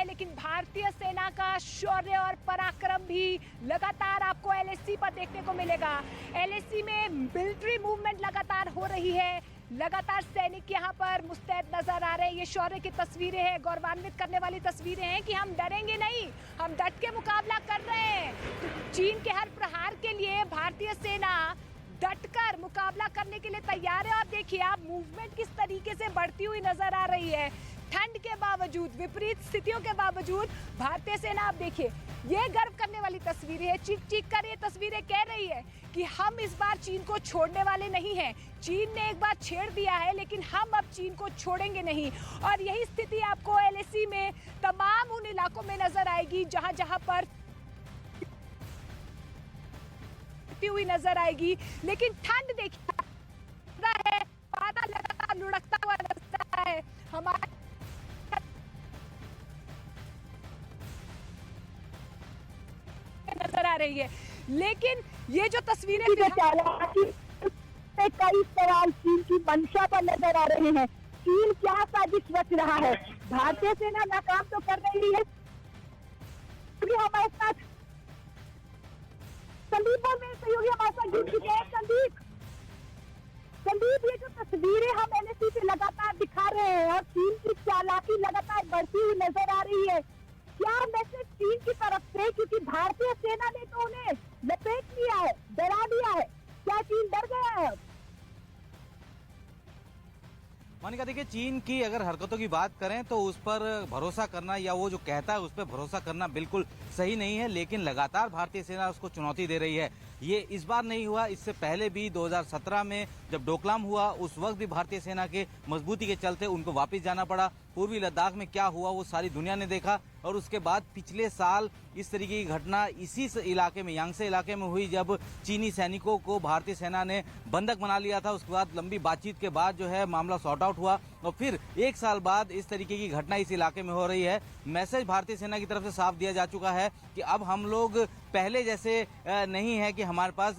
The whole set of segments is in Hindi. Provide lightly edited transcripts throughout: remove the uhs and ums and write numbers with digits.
लेकिन भारतीय सेना का शौर्य और पराक्रम भी लगातार आपको एलएसी पर देखने को मिलेगा। एलएसी में मिलिट्री मूवमेंट लगातार हो रही है, लगातार सैनिक यहाँ पर मुस्तैद नजर आ रहे हैं। ये शौर्य की तस्वीरें हैं, गौरवान्वित करने वाली तस्वीरें हैं कि हम डरेंगे नहीं, हम डट के मुकाबला कर रहे हैं। तो चीन के हर प्रहार के लिए भारतीय सेना डटकर मुकाबला करने के लिए तैयार है। और देखिए आप मूवमेंट किस तरीके से बढ़ती हुई नजर आ रही है। ठंड के बावजूद, विपरीत स्थितियों के बावजूद भारतीय सेना, आप देखिए ये गर्व करने वाली तस्वीरें है। चीख चीख कर ये तस्वीरें कह रही है कि हम इस बार चीन को छोड़ने वाले नहीं हैं। चीन ने एक बार छेड़ दिया है लेकिन हम अब चीन को छोड़ेंगे नहीं। और यही स्थिति आपको एलएसी में तमाम उन इलाकों में नजर आएगी जहां जहां पर हुई नजर आएगी। लेकिन ठंड देखिए है, बादल लगातार लुढ़कता हुआ नजर है। हमारे नजर आ रही है, लेकिन ये जो तस्वीरें कई सवाल चीन की मंशा पर नजर आ रहे हैं। चीन क्या साजिश रच रहा है? भारतीय सेना नाकाम तो कर रही है। हमारे साथ संदीप में सहयोगी हमारे साथ जुड़ चुके हैं। संदीप, ये जो तस्वीरें हम एलएसी पे लगातार दिखा रहे हैं और चीन की चालाकी लगातार बढ़ती हुई नजर आ रही है, क्या मैसेज चीन की तरफ से? क्योंकि भारतीय सेना ने तो उन्हें लपेट लिया है, डरा दिया है। क्या चीन डर गया है? मोनिका, देखिए चीन की अगर हरकतों की बात करें तो उस पर भरोसा करना या वो जो कहता है उस पर भरोसा करना बिल्कुल सही नहीं है। लेकिन लगातार भारतीय सेना उसको चुनौती दे रही है। ये इस बार नहीं हुआ, इससे पहले भी 2017 में जब डोकलाम हुआ उस वक्त भी भारतीय सेना के मजबूती के चलते उनको वापस जाना पड़ा। पूर्वी लद्दाख में क्या हुआ वो सारी दुनिया ने देखा। और उसके बाद पिछले साल इस तरीके की घटना इसी इलाके में, यांगसे इलाके में हुई, जब चीनी सैनिकों को भारतीय सेना ने बंधक बना लिया था। उसके बाद लंबी बातचीत के बाद जो है मामला सॉर्ट आउट हुआ और फिर एक साल बाद इस तरीके की घटना इस इलाके में हो रही है। मैसेज भारतीय सेना की तरफ से साफ दिया जा चुका है कि अब हम लोग पहले जैसे नहीं है कि हमारे पास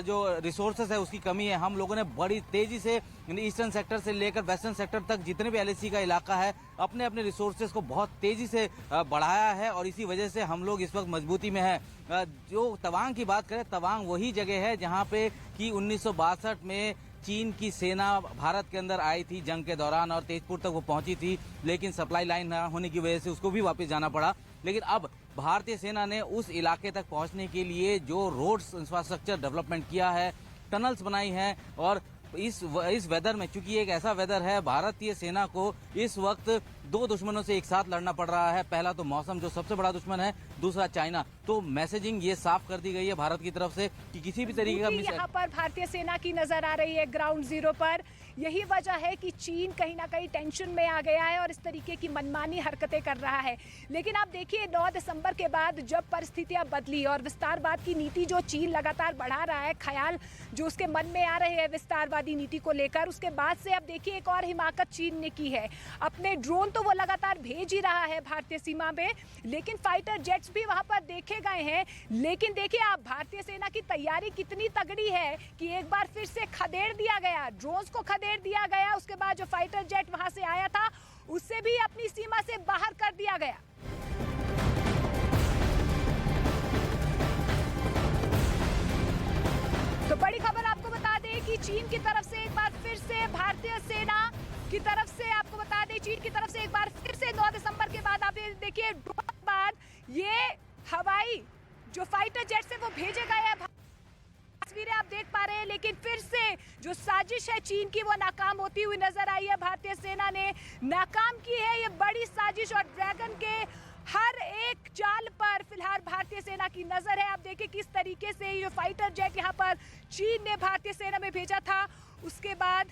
जो रिसोर्सेस है उसकी कमी है। हम लोगों ने बड़ी तेजी से ईस्टर्न सेक्टर से लेकर वेस्टर्न सेक्टर तक जितने भी एलएसी का इलाका है अपने अपने रिसोर्सेज को बहुत तेजी से बढ़ाया है और इसी वजह से हम लोग इस वक्त मजबूती में हैं। जो तवांग की बात करें, तवांग वही जगह है जहां पे कि 1962 में चीन की सेना भारत के अंदर आई थी जंग के दौरान और तेजपुर तक वो पहुंची थी, लेकिन सप्लाई लाइन न होने की वजह से उसको भी वापस जाना पड़ा। लेकिन अब भारतीय सेना ने उस इलाके तक पहुंचने के लिए जो रोड्स इंफ्रास्ट्रक्चर डेवलपमेंट किया है, टनल्स बनाई हैं और इस वेदर में, चूंकि एक ऐसा वेदर है, भारतीय सेना को इस वक्त दो दुश्मनों से एक साथ लड़ना पड़ रहा है। पहला तो मौसम जो सबसे बड़ा दुश्मन है, दूसरा चाइना। तो मैसेजिंग ये साफ कर दी गई है भारत की तरफ से कि किसी भी तरीके का यहाँ पर भारतीय सेना की नजर आ रही है ग्राउंड जीरो पर। यही वजह है कि चीन कहीं ना कहीं टेंशन में आ गया है और इस तरीके की मनमानी हरकतें कर रहा है। लेकिन आप देखिए 9 दिसंबर के बाद जब परिस्थितियां बदली और विस्तारवाद की नीति जो चीन लगातार बढ़ा रहा है, ख्याल जो उसके मन में आ रहे हैं विस्तारवादी नीति को लेकर, उसके बाद से अब देखिए एक और हिमाकत चीन ने की है। अपने ड्रोन तो वो लगातार भेज ही रहा है भारतीय सीमा में, लेकिन फाइटर जेट्स भी वहां पर देखे गए हैं। लेकिन देखिए आप भारतीय सेना की तैयारी कितनी तगड़ी है कि एक बार फिर से खदेड़ दिया गया, ड्रोन्स को खदेड़ दिया गया। उसके बाद जो फाइटर जेट वहां से आया था उससे भी अपनी सीमा से बाहर कर दिया गया। तो बड़ी खबर आपको बता दें कि चीन की तरफ से एक बार फिर से भारतीय सेना की तरफ से, आपको बता दें चीन की तरफ से एक बार फिर से 9 दिसंबर के बाद आप ये देखिए बाद ये हवाई जो फाइटर जेट से वो भेजे गए हैं, तस्वीरें आप देख पा रहे हैं। लेकिन फिर से जो साजिश है चीन की वो नाकाम होती हुई नजर आई है। भारतीय सेना ने नाकाम की है ये बड़ी साजिश और ड्रैगन के हर एक चाल पर फिलहाल भारतीय सेना की नजर है। आप देखिए किस तरीके से ये फाइटर जेट यहाँ पर चीन ने भारतीय सेना में भेजा था, उसके बाद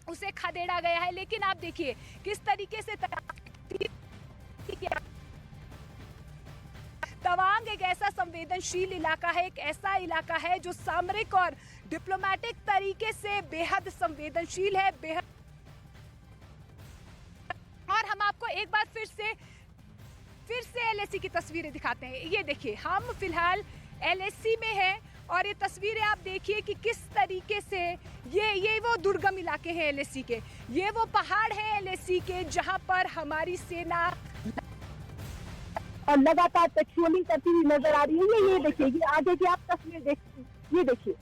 उसे खदेड़ा गया है। लेकिन आप देखिए किस तरीके से तवांग एक ऐसा संवेदनशील इलाका है, एक ऐसा इलाका है जो सामरिक और डिप्लोमेटिक तरीके से बेहद संवेदनशील है, बेहद। और हम आपको एक बार फिर से एलएसी की तस्वीरें दिखाते हैं। ये देखिए हम फिलहाल एलएसी में हैं और ये तस्वीरें आप देखिए कि किस तरीके से ये वो दुर्गम इलाके हैं एलएसी के, ये वो पहाड़ हैं एलएसी के जहां पर हमारी सेना और लगातार पेट्रोलिंग करती हुई नजर आ रही है। ये देखिए, ये आगे की आप तस्वीर ये देखिए।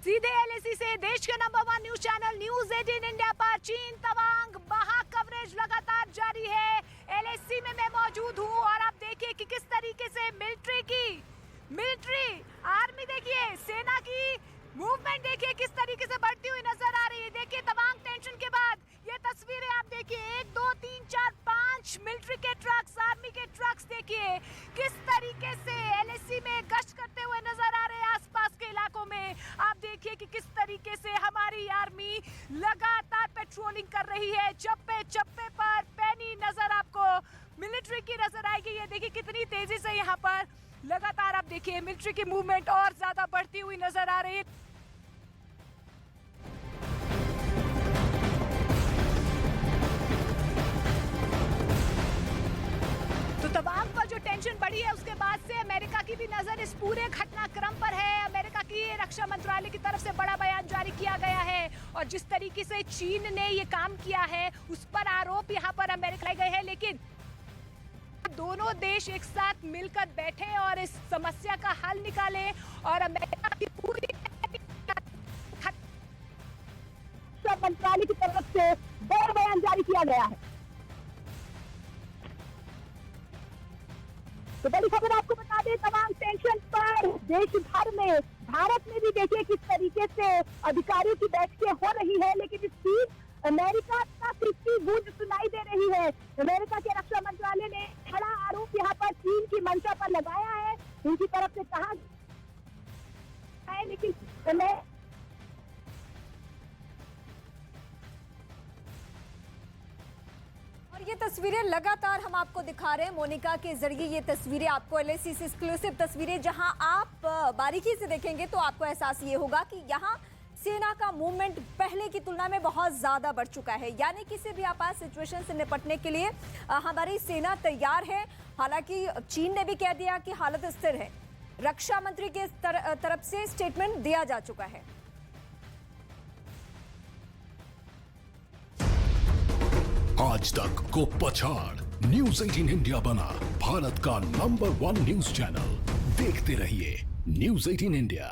सीधे एलएसी से देश के number 1 news channel news 18 India पर चीन तवांग महा कवरेज लगातार जारी है। एलएसी में मैं मौजूद हूं और आप देखिए कि किस तरीके से मिलिट्री आर्मी देखिए, सेना की मूवमेंट देखिए किस तरीके से बढ़ती हुई नजर आ रही है। देखिए तवांग टेंशन के बाद ये तस्वीरें आप देखिए, 1 2 3 4 5 मिलिट्री के ट्रक्स, आर्मी के ट्रक्स देखिए किस तरीके से एलएसी में गश्त करते हुए नजर आ रहे हैं आसपास के इलाकों में। आप देखिए कि किस तरीके से हमारी आर्मी लगातार पेट्रोलिंग कर रही है। चप्पे चप्पे पर पैनी नजर आपको मिलिट्री की नजर आएगी। ये देखिए कितनी तेजी से यहाँ पर लगातार आप देखिए मिलिट्री की मूवमेंट और ज्यादा बढ़ती हुई नजर आ रही है। तो तवांग पर जो टेंशन बढ़ी है उसके बाद से अमेरिका की भी नजर इस पूरे घटनाक्रम पर है। अमेरिका की रक्षा मंत्रालय की तरफ से बड़ा बयान जारी किया गया है और जिस तरीके से चीन ने ये काम किया है उस पर आरोप यहाँ पर अमेरिका लगाए गए हैं, लेकिन दोनों देश एक साथ मिलकर बैठे और इस समस्या का हल निकाले और अमेरिका की पूरी रक्षा मंत्रालय की तरफ से बड़ा बयान जारी किया गया है। तो बड़ी खबर आपको बता दें, तमाम टेंशन पर देश भर में, भारत में भी देखिए किस तरीके से अधिकारियों की बैठकें हो रही है, लेकिन इस बीच अमेरिका का किसकी गूंज सुनाई दे रही है। अमेरिका के रक्षा मंत्रालय ने बड़ा आरोप यहाँ पर चीन की मंशा पर लगाया है। उनकी तरफ से कहा है, लेकिन ये तस्वीरें लगातार हम आपको दिखा रहे हैं मोनिका के जरिए। ये तस्वीरें आपको एलएसी से एक्सक्लूसिव तस्वीरें, जहां आप बारीकी से देखेंगे तो आपको एहसास ये होगा कि यहाँ सेना का मूवमेंट पहले की तुलना में बहुत ज्यादा बढ़ चुका है। यानी किसी भी आपात सिचुएशन से निपटने के लिए हमारी सेना तैयार है। हालांकि चीन ने भी कह दिया कि हालत स्थिर है। रक्षा मंत्री के तरफ से स्टेटमेंट दिया जा चुका है। आज तक को पछाड़ न्यूज 18 इंडिया बना भारत का नंबर 1 न्यूज चैनल। देखते रहिए न्यूज 18 इंडिया।